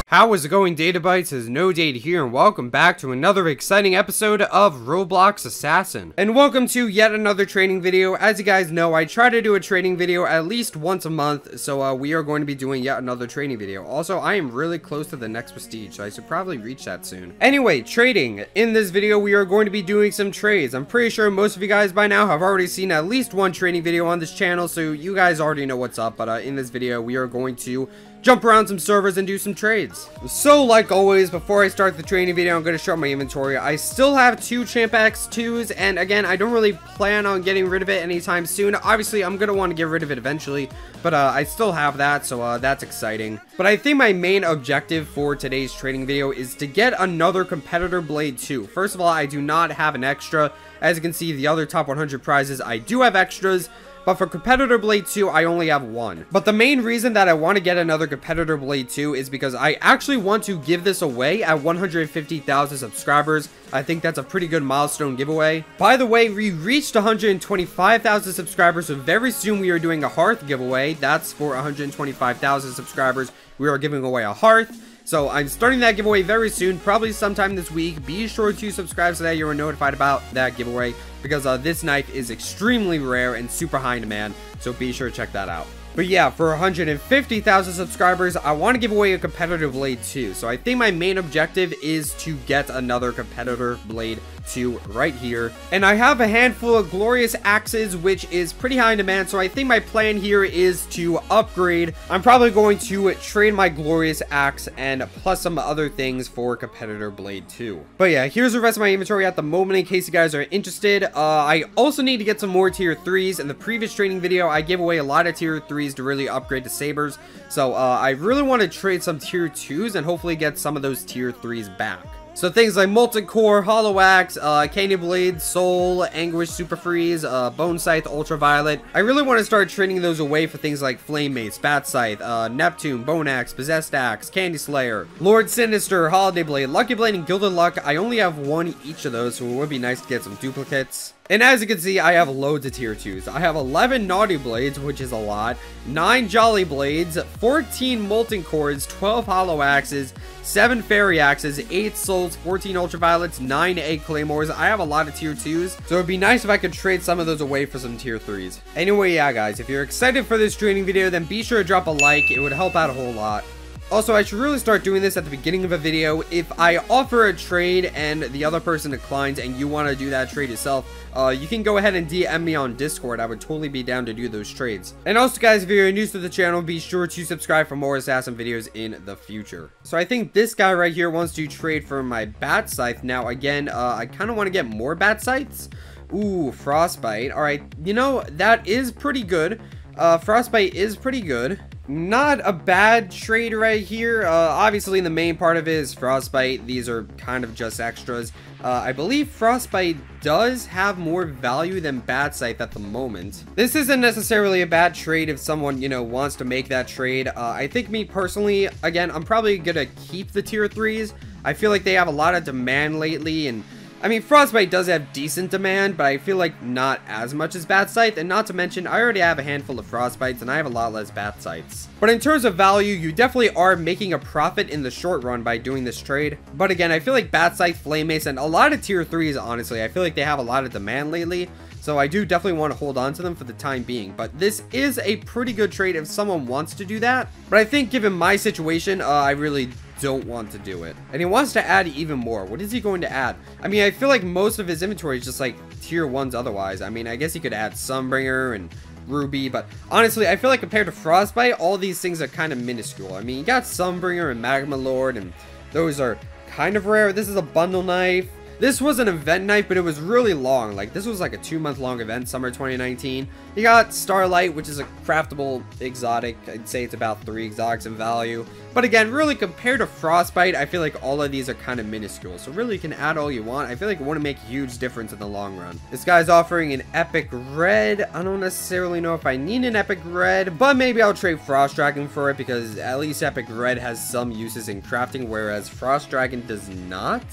How is it going, Data Bytes? Is No Data here, and welcome back to another exciting episode of Roblox Assassin. And welcome to yet another training video. As you guys know, I try to do a training video at least once a month, so we are going to be doing yet another training video. Also, I am really close to the next prestige, so I should probably reach that soon. Anyway, trading. In this video, we are going to be doing some trades. I'm pretty sure most of you guys by now have already seen at least one trading video on this channel, so you guys already know what's up. But in this video, we are going to jump around some servers and do some trades. So like always, before I start the training video, I'm going to show my inventory. I still have two Champ X2s, and again, I don't really plan on getting rid of it anytime soon. Obviously, I'm going to want to get rid of it eventually, but I still have that, so that's exciting. But I think my main objective for today's training video is to get another Competitor Blade 2. First of all, I do not have an extra. As you can see, the other top 100 prizes, I do have extras. But for Competitor Blade 2, I only have one. But the main reason that I want to get another Competitor Blade 2 is because I actually want to give this away at 150,000 subscribers. I think that's a pretty good milestone giveaway. By the way, we reached 125,000 subscribers, so very soon we are doing a Hearth giveaway. That's for 125,000 subscribers. We are giving away a Hearth. So I'm starting that giveaway very soon, probably sometime this week. Be sure to subscribe so that you are notified about that giveaway, because this knife is extremely rare and super high in demand, so be sure to check that out. But yeah, for 150,000 subscribers, I want to give away a Competitor Blade 2. So I think my main objective is to get another Competitor Blade 2 right here. And I have a handful of Glorious Axes, which is pretty high in demand. So I think my plan here is to upgrade. I'm probably going to trade my Glorious Axe and plus some other things for Competitor Blade 2. But yeah, here's the rest of my inventory at the moment in case you guys are interested. I also need to get some more tier 3s. In the previous training video, I gave away a lot of tier 3s to really upgrade to sabers, so I really want to trade some tier 2s and hopefully get some of those tier 3s back. So things like Molten Core, Hollow Axe, Canyon Blade, Soul, Anguish, Super Freeze, Bone Scythe, Ultraviolet. I really want to start trading those away for things like Flame Mace, Bat Scythe, Neptune, Bone Axe, Possessed Axe, Candy Slayer, Lord Sinister, Holiday Blade, Lucky Blade, and Gilded Luck. I only have one each of those, so it would be nice to get some duplicates. And as you can see, I have loads of tier 2s. I have 11 Naughty Blades, which is a lot, 9 Jolly Blades, 14 Molten Cores, 12 Hollow Axes, 7 Fairy Axes, 8 Souls, 14 Ultraviolets, 9 Egg Claymores. I have a lot of tier 2s, so it'd be nice if I could trade some of those away for some tier 3s. Anyway, yeah guys, if you're excited for this training video, then be sure to drop a like. It would help out a whole lot. Also, I should really start doing this at the beginning of a video. If I offer a trade and the other person declines and you want to do that trade yourself, you can go ahead and DM me on Discord. I would totally be down to do those trades. And also, guys, if you're new to the channel, be sure to subscribe for more Assassin videos in the future. So I think this guy right here wants to trade for my Bat Scythe. Now, again, I kind of want to get more Bat Scythes. Ooh, Frostbite. All right, you know, that is pretty good. Frostbite is pretty good. Not a bad trade right here. Obviously, the main part of it is Frostbite. These are kind of just extras. I believe Frostbite does have more value than Bat Scythe at the moment. This isn't necessarily a bad trade if someone, you know, wants to make that trade. I think me personally, again, I'm probably gonna keep the tier 3s. I feel like they have a lot of demand lately, and I mean, Frostbite does have decent demand, but I feel like not as much as Bat Scythe, and not to mention, I already have a handful of Frostbites, and I have a lot less Bat Scythes. But in terms of value, you definitely are making a profit in the short run by doing this trade. But again, I feel like Bat Scythe, Flame Mace, and a lot of tier 3s, honestly, I feel like they have a lot of demand lately, so I do definitely want to hold on to them for the time being. But this is a pretty good trade if someone wants to do that. But I think given my situation, I really don't want to do it. And he wants to add even more. What is he going to add? I mean, I feel like most of his inventory is just like tier 1s otherwise. I mean, I guess he could add Sunbringer and Ruby, but honestly, I feel like compared to Frostbite, all these things are kind of minuscule. I mean, you got Sunbringer and Magma Lord, and those are kind of rare. This is a bundle knife. This was an event knife, but it was really long. Like, this was like a 2-month-long event, summer 2019. You got Starlight, which is a craftable exotic. I'd say it's about 3 exotics in value. But again, really, compared to Frostbite, I feel like all of these are kind of minuscule. So really, you can add all you want. I feel like it wouldn't make a huge difference in the long run. This guy's offering an Epic Red. I don't necessarily know if I need an Epic Red, but maybe I'll trade Frost Dragon for it, because at least Epic Red has some uses in crafting, whereas Frost Dragon does not.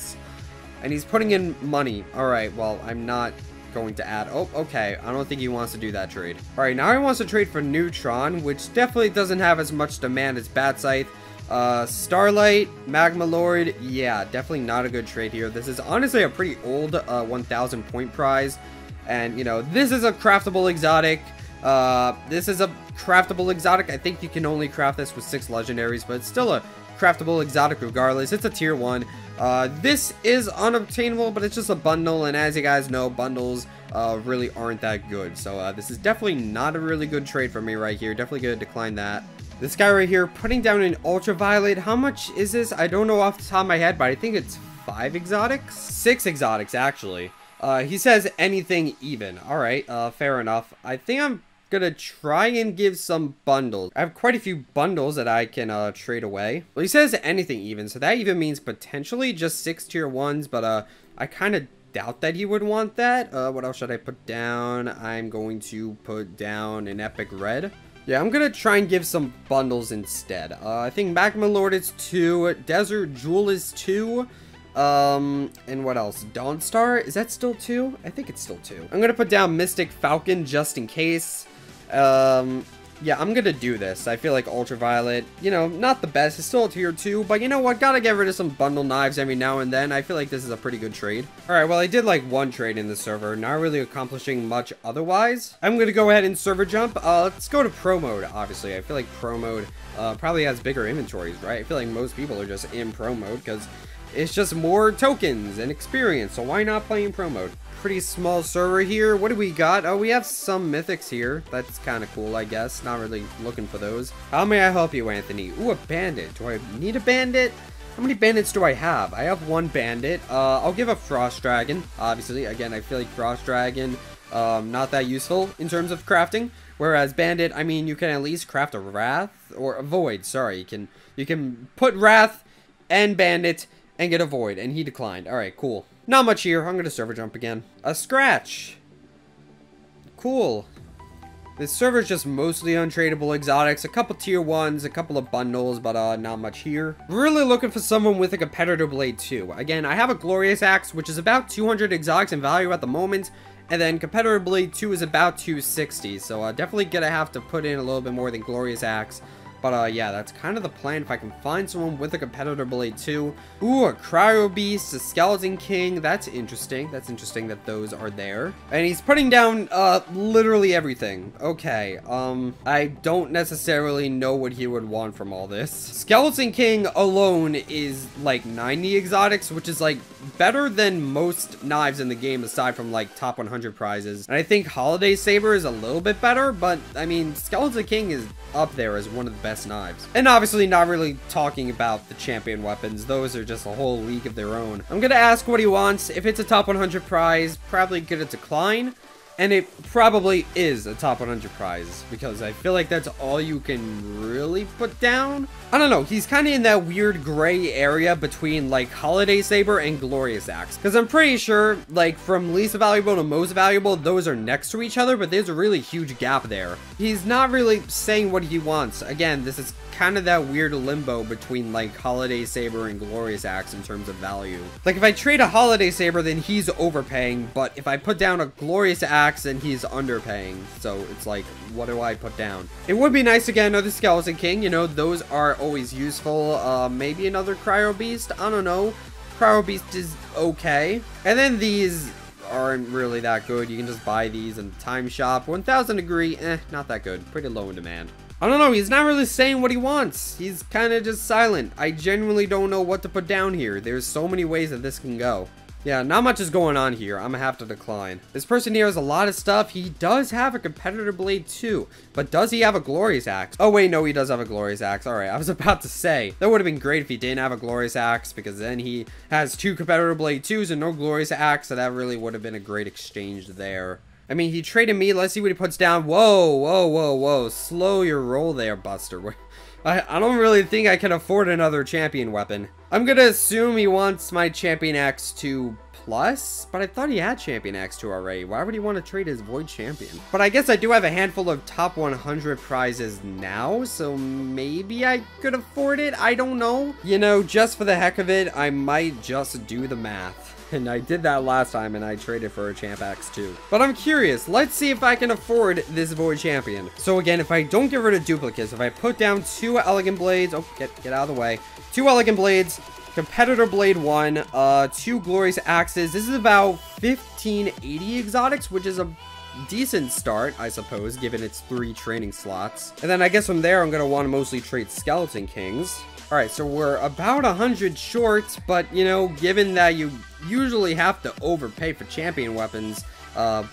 And he's putting in money. Alright, well, I'm not going to add... Oh, okay. I don't think he wants to do that trade. Alright, now he wants to trade for Neutron, which definitely doesn't have as much demand as Bat Scythe. Starlight, Magma Lord, yeah, definitely not a good trade here. This is honestly a pretty old 1,000 point prize. And, you know, this is a craftable exotic. This is a craftable exotic. I think you can only craft this with 6 legendaries, but it's still a craftable exotic regardless. It's a tier 1. This is unobtainable, but it's just a bundle, and as you guys know, bundles really aren't that good. So this is definitely not a really good trade for me right here. Definitely gonna decline that. This guy right here, putting down an ultraviolet. How much is this? I don't know off the top of my head, but I think it's 5 exotics? 6 exotics, actually. He says anything even. Alright, fair enough. I think I'm gonna try and give some bundles. I have quite a few bundles that I can trade away. Well, he says anything even, so that even means potentially just 6 tier 1s, but I kind of doubt that he would want that. What else should I put down? I'm going to put down an epic red. Yeah, I'm gonna try and give some bundles instead. I think Magma Lord is 2, Desert Jewel is 2, and what else? Dawnstar, is that still 2? I think it's still 2. I'm gonna put down Mystic Falcon just in case. Yeah, I'm gonna do this. I feel like Ultraviolet, you know, not the best. It's still a tier 2, but you know what? Gotta get rid of some bundle knives every now and then. I feel like this is a pretty good trade. Alright, well, I did like 1 trade in the server, not really accomplishing much otherwise. I'm gonna go ahead and server jump. Let's go to pro mode, obviously. I feel like pro mode probably has bigger inventories, right? I feel like most people are just in pro mode because it's just more tokens and experience, so why not play in pro mode? Pretty small server here. What do we got? Oh, we have some mythics here. That's kind of cool, I guess. Not really looking for those. How may I help you, Anthony? Ooh, a bandit. Do I need a bandit? How many bandits do I have? I have 1 bandit. I'll give a frost dragon. Obviously, again, I feel like frost dragon, not that useful in terms of crafting. Whereas bandit, I mean, you can at least craft a wrath or a void. Sorry, you can put wrath and bandit and get a void, and he declined. All right, cool. Not much here. I'm gonna server jump again. A scratch. Cool. This server's just mostly untradeable exotics, a couple tier 1s, a couple of bundles, but not much here. Really looking for someone with a competitor blade too. Again, I have a glorious axe, which is about 200 exotics in value at the moment, and then competitor blade 2 is about 260. So definitely gonna have to put in a little bit more than glorious axe. But yeah, that's kind of the plan. If I can find someone with a competitor blade too. Ooh, a cryo beast, a skeleton king. That's interesting. That's interesting that those are there. And he's putting down literally everything. Okay, I don't necessarily know what he would want from all this. Skeleton king alone is like 90 exotics, which is like better than most knives in the game aside from like top 100 prizes. And I think holiday saber is a little bit better, but I mean, skeleton king is up there as one of the best knives. And obviously not really talking about the champion weapons. Those are just a whole league of their own. I'm gonna ask what he wants. If it's a top 100 prize, probably gonna decline. And it probably is a top 100 prize because I feel like that's all you can really put down. I don't know. He's kind of in that weird gray area between like Holiday Saber and Glorious Axe. Because I'm pretty sure like from least valuable to most valuable, those are next to each other, but there's a really huge gap there. He's not really saying what he wants. Again, this is kind of that weird limbo between like Holiday Saber and Glorious Axe in terms of value. Like if I trade a Holiday Saber, then he's overpaying, but if I put down a Glorious Axe, then he's underpaying. So it's like, what do I put down? It would be nice to get another Skeleton King, you know, those are always useful. Maybe another Cryo Beast, I don't know. Cryo Beast is okay. And then these aren't really that good. You can just buy these in the time shop. 1000 degree, not that good. Pretty low in demand. I don't know, he's not really saying what he wants. He's kind of just silent. I genuinely don't know what to put down here. There's so many ways that this can go. Yeah, not much is going on here. I'm gonna have to decline. This person here has a lot of stuff. He does have a competitor blade too, but does he have a glorious axe? Oh wait, no, he does have a glorious axe. All right, I was about to say that would have been great if he didn't have a glorious axe, because then he has 2 competitor blade 2s and no glorious axe, so that really would have been a great exchange there. I mean, he traded me. Let's see what he puts down. Whoa, whoa, whoa, whoa. Slow your roll there, Buster. I don't really think I can afford another champion weapon. I'm going to assume he wants my champion X2 plus, but I thought he had champion X2 already. Why would he want to trade his void champion? But I guess I do have a handful of top 100 prizes now, so maybe I could afford it. I don't know. You know, just for the heck of it, I might just do the math. And I did that last time, and I traded for a Champ X too. But I'm curious. Let's see if I can afford this Void Champion. So again, if I don't get rid of duplicates, if I put down 2 Elegant Blades... Oh, get out of the way. 2 Elegant Blades, Competitor Blade 1, 2 Glorious Axes. This is about 1580 exotics, which is a decent start, I suppose, given its 3 training slots. And then I guess from there, I'm going to want to mostly trade Skeleton Kings. All right, so we're about 100 short, but, you know, given that you usually have to overpay for champion weapons,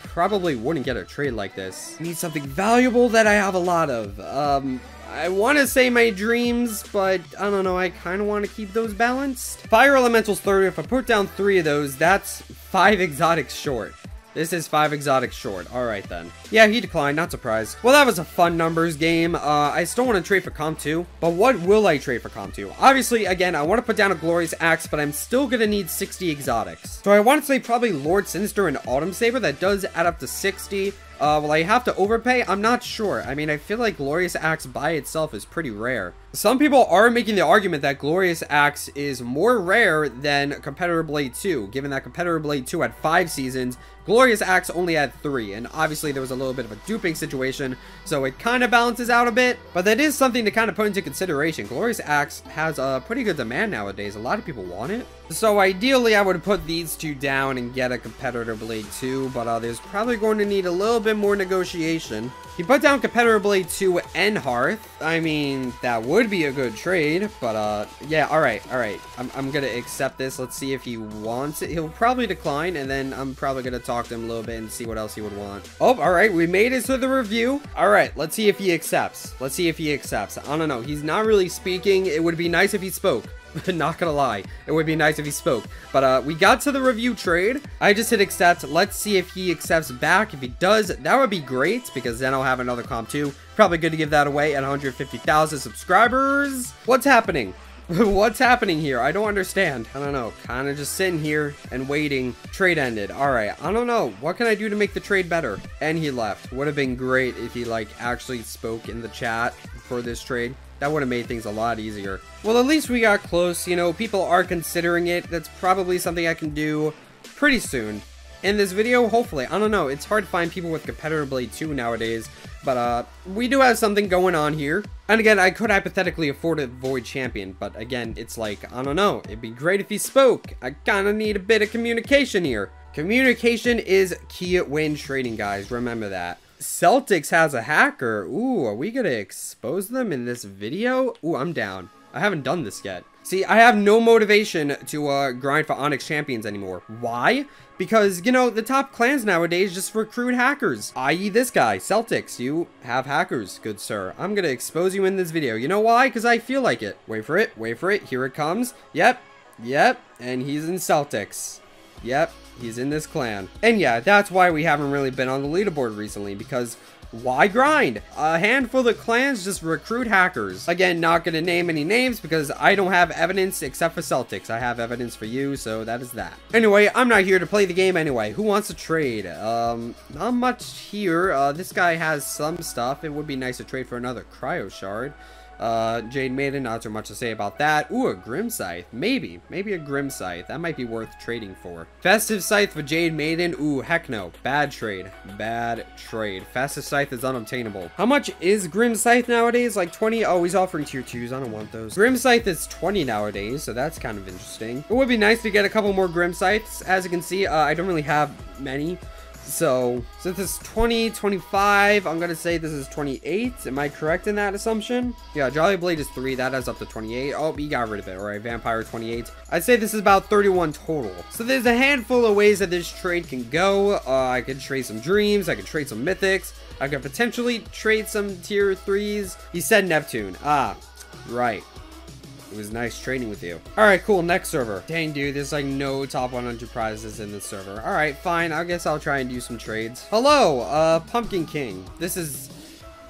probably wouldn't get a trade like this. I need something valuable that I have a lot of. I want to say my dreams, but I don't know. I kind of want to keep those balanced. Fire Elemental's 30. If I put down 3 of those, that's 5 exotics short. This is 5 exotics short. All right, then. Yeah, he declined. Not surprised. Well, that was a fun numbers game. I still want to trade for Comp 2. But what will I trade for Comp 2? Obviously, again, I want to put down a Glorious Axe, but I'm still going to need 60 exotics. So I want to say probably Lord Sinister and Autumn Saber. That does add up to 60. Will I have to overpay? I'm not sure. I mean, I feel like Glorious Axe by itself is pretty rare. Some people are making the argument that Glorious Axe is more rare than Competitor Blade 2, given that Competitor Blade 2 had 5 seasons, Glorious Axe only had 3, and obviously there was a little bit of a duping situation, so it kind of balances out a bit, but that is something to kind of put into consideration. Glorious Axe has a pretty good demand nowadays. A lot of people want it. So ideally, I would put these 2 down and get a Competitor Blade 2, but there's probably going to need a little bit more negotiation. He put down Competitor Blade 2 and Hearth. I mean, that would be a good trade, but yeah, all right. I'm gonna accept this. Let's see if he wants it. He'll probably decline, and then I'm probably gonna talk to him a little bit and see what else he would want. Oh, all right, we made it to the review. All right, let's see if he accepts. Let's see if he accepts. I don't know. He's not really speaking. It would be nice if he spoke. Not gonna lie, it would be nice if he spoke. But we got to the review trade. I just hit accept. Let's see if he accepts back. If he does, that would be great, because then I'll have another comp too. Probably good to give that away at 150,000 subscribers. What's happening? What's happening here? I don't understand. I don't know. Kind of just sitting here and waiting. Trade ended. All right. I don't know. What can I do to make the trade better? And he left. Would have been great if he like actually spoke in the chat for this trade. That would have made things a lot easier. Well, at least we got close. You know, people are considering it. That's probably something I can do pretty soon. In this video, hopefully. I don't know. It's hard to find people with Competitor Blade 2 nowadays. But we do have something going on here. And again, I could hypothetically afford a Void Champion. But again, it's like, I don't know. It'd be great if he spoke. I kind of need a bit of communication here. Communication is key when trading, guys. Remember that. Celtics has a hacker. Ooh, are we gonna expose them in this video? Ooh, I'm down. I haven't done this yet. See, I have no motivation to grind for Onyx champions anymore. Why? Because, you know, the top clans nowadays just recruit hackers. I.e. this guy, Celtics. You have hackers, good sir. I'm gonna expose you in this video. You know why? Because I feel like it. Wait for it. Wait for it. Here it comes. Yep. And he's in Celtics. Yep. He's in this clan. And yeah, that's why we haven't really been on the leaderboard recently, because why grind? A handful of clans just recruit hackers. Again, not gonna name any names because I don't have evidence except for Celtics. I have evidence for you, so that is that. Anyway, I'm not here to play the game anyway. Who wants to trade? Not much here. This guy has some stuff. It would be nice to trade for another Cryo Shard. Jade Maiden, not too much to say about that. Ooh, a Grim Scythe. Maybe a Grim Scythe. That might be worth trading for. Festive Scythe for Jade Maiden. Ooh, heck no. Bad trade. Bad trade. Festive Scythe is unobtainable. How much is Grim Scythe nowadays? Like 20? Oh, he's offering tier 2s. I don't want those. Grim Scythe is 20 nowadays, so that's kind of interesting. It would be nice to get a couple more Grim Scythes. As you can see, I don't really have many. So, since it's 20, 25, I'm going to say this is 28. Am I correct in that assumption? Yeah, Jolly Blade is 3. That adds up to 28. Oh, he got rid of it. All right, Vampire 28. I'd say this is about 31 total. So, there's a handful of ways that this trade can go. I could trade some Dreams. I could trade some Mythics. I could potentially trade some tier 3s. He said Neptune. Ah, right. It was nice trading with you. All right, cool. Next server. Dang, dude, there's like no top 100 prizes in this server. All right, fine. I guess I'll try and do some trades. Hello, Pumpkin King. This is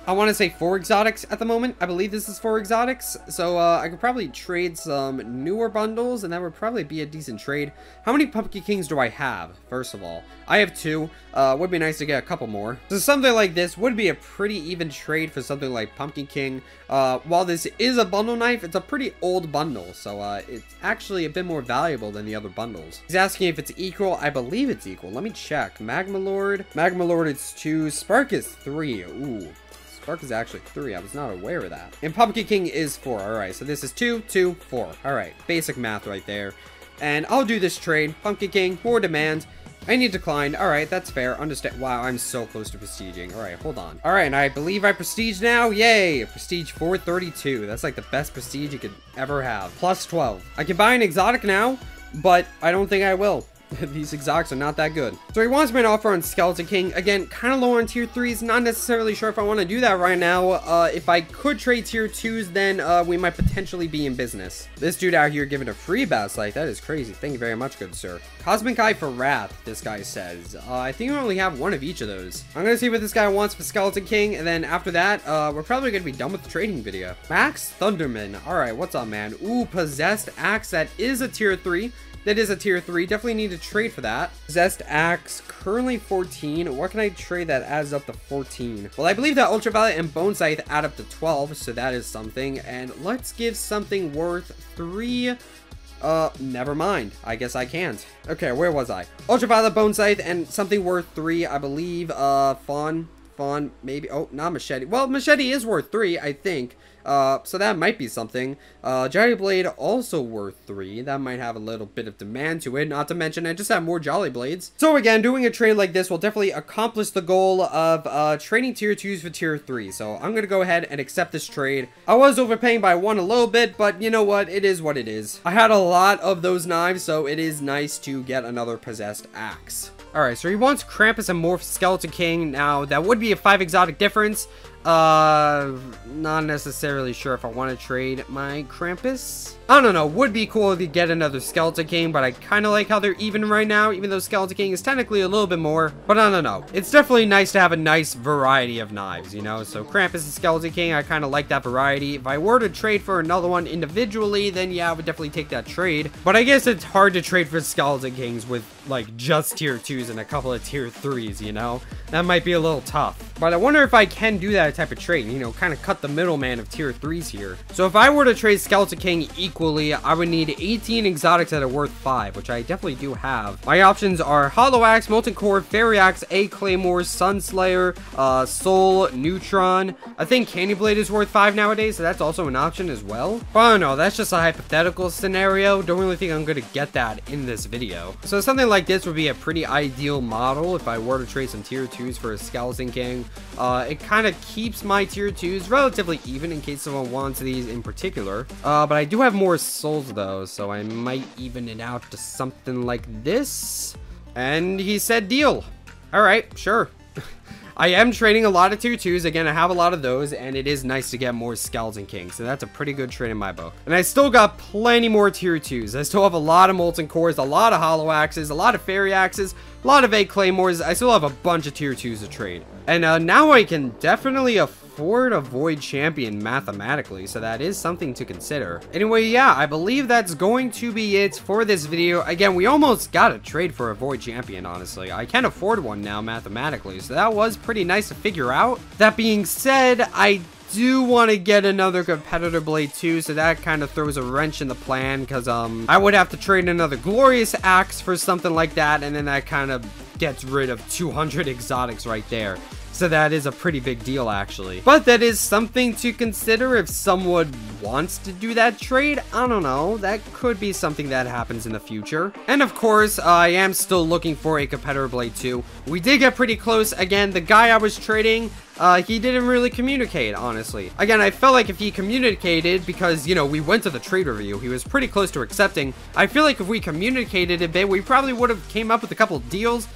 I want to say 4 exotics at the moment. I believe this is 4 exotics. So I could probably trade some newer bundles, and that would probably be a decent trade. How many Pumpkin Kings do I have, first of all? I have 2. Would be nice to get a couple more. So something like this would be a pretty even trade for something like Pumpkin King. While this is a bundle knife, it's a pretty old bundle. So it's actually a bit more valuable than the other bundles. He's asking if it's equal. I believe it's equal. Let me check. Magma Lord, it's 2. Spark is 3. Ooh. Spark is actually 3. I was not aware of that. And Pumpkin King is 4. Alright, so this is 2, 2, 4. Alright, basic math right there. And I'll do this trade. Pumpkin King, more demand. I need declined. Alright, that's fair. Understand. Wow, I'm so close to prestiging. Alright, hold on. Alright, and I believe I prestige now. Yay! Prestige 432. That's like the best prestige you could ever have. Plus 12. I can buy an exotic now, but I don't think I will. These exotics are not that good. So he wants me to offer on Skeleton King. Again, kind of low on tier 3s. Not necessarily sure if I want to do that right now. If I could trade tier 2s, then we might potentially be in business. This dude out here giving a free boss, like, that is crazy. Thank you very much, good sir. Cosmic Eye for Wrath, this guy says. I think we only have 1 of each of those. I'm going to see what this guy wants for Skeleton King, and then after that, we're probably going to be done with the trading video. MaxThunderman. Alright, what's up, man? Ooh, Possessed Axe. That is a tier 3. That is a tier 3. Definitely need to trade for that. Possessed Axe, currently 14. What can I trade that adds up to 14? Well, I believe that Ultraviolet and Bone Scythe add up to 12, so that is something. And let's give something worth 3. Never mind. I guess I can't. Okay, where was I? Ultraviolet, Bone Scythe, and something worth 3, I believe. Fawn, maybe. Oh, not Machete. Well, Machete is worth 3, I think. So that might be something. Jolly Blade also worth 3. That might have a little bit of demand to it. Not to mention, I just have more Jolly Blades. So again, doing a trade like this will definitely accomplish the goal of trading tier 2s for tier 3. So I'm going to go ahead and accept this trade. I was overpaying by 1 a little bit, but you know what? It is what it is. I had a lot of those knives, so it is nice to get another Possessed Axe. Alright, so he wants Krampus and Morph Skeleton King. Now, that would be a 5 exotic difference. Not necessarily sure if I want to trade my Krampus. I don't know, would be cool to get another Skeleton King, but I kind of like how they're even right now, even though Skeleton King is technically a little bit more. But I don't know, it's definitely nice to have a nice variety of knives, you know? So Krampus and Skeleton King, I kind of like that variety. If I were to trade for another one individually, then yeah, I would definitely take that trade. But I guess it's hard to trade for Skeleton Kings with, like, just tier 2s and a couple of tier 3s, you know? That might be a little tough. But I wonder if I can do that type of trade, you know, kind of cut the middleman of tier 3s here. So if I were to trade Skeleton King equally, I would need 18 exotics that are worth 5, which I definitely do have. My options are Hollow Axe, Molten Core, Fairy Axe, A Claymore, Sunslayer, Soul, Neutron. I think Candy Blade is worth 5 nowadays, so that's also an option as well. But I don't know, that's just a hypothetical scenario. Don't really think I'm going to get that in this video. So something like this would be a pretty ideal model if I were to trade some tier 2s for a Skeleton King. It kind of keeps my tier 2s relatively even in case someone wants these in particular. But I do have more souls though, so I might even it out to something like this. And he said deal. Alright, sure. I am trading a lot of tier 2s. Again, I have a lot of those, and it is nice to get more Skeleton Kings. So that's a pretty good trade in my book. And I still got plenty more tier 2s. I still have a lot of Molten Cores, a lot of Hollow Axes, a lot of Fairy Axes, a lot of 8 Claymores. I still have a bunch of tier 2s to trade. And now I can definitely afford a Void Champion mathematically, so that is something to consider. Anyway, yeah, I believe that's going to be it for this video. Again, we almost got a trade for a Void Champion, honestly. I can afford one now mathematically, so that was pretty nice to figure out. That being said, I do want to get another Competitor Blade too, so that kind of throws a wrench in the plan, because I would have to trade another Glorious Axe for something like that, and then that kind of gets rid of 200 exotics right there. So that is a pretty big deal, actually. But that is something to consider if someone wants to do that trade. I don't know. That could be something that happens in the future. And of course, I am still looking for a Competitor Blade 2. We did get pretty close. Again, the guy I was trading, he didn't really communicate, honestly. Again, I felt like if he communicated, because, you know, we went to the trade review, he was pretty close to accepting. I feel like if we communicated a bit, we probably would have came up with a couple of deals.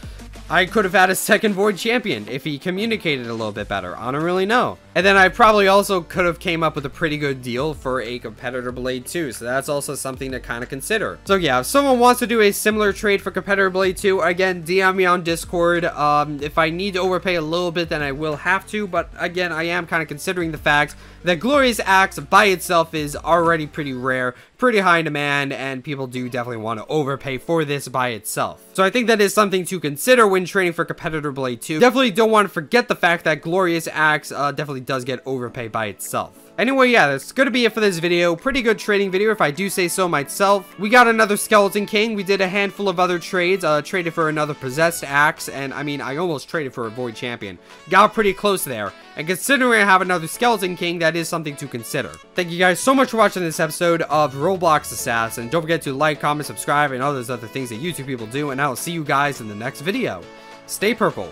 I could have had a second Void Champion if he communicated a little bit better. I don't really know. And then I probably also could have came up with a pretty good deal for a competitor blade too, so that's also something to kind of consider. So yeah, if someone wants to do a similar trade for competitor blade 2, again, DM me on Discord. If I need to overpay a little bit, then I will have to, but again, I am kind of considering the fact that Glorious Axe by itself is already pretty rare, pretty high in demand, and people do definitely want to overpay for this by itself. So I think that is something to consider when trading for competitor blade 2. Definitely don't want to forget the fact that Glorious Axe definitely does get overpaid by itself. Anyway, yeah, that's gonna be it for this video. Pretty good trading video, if I do say so myself. We got another Skeleton King. We did a handful of other trades. Traded for another Possessed Axe, and I mean, I almost traded for a Void Champion. Got pretty close there. And considering I have another Skeleton King, that is something to consider. Thank you guys so much for watching this episode of Roblox Assassin. Don't forget to like, comment, subscribe, and all those other things that YouTube people do, and I will see you guys in the next video. Stay purple.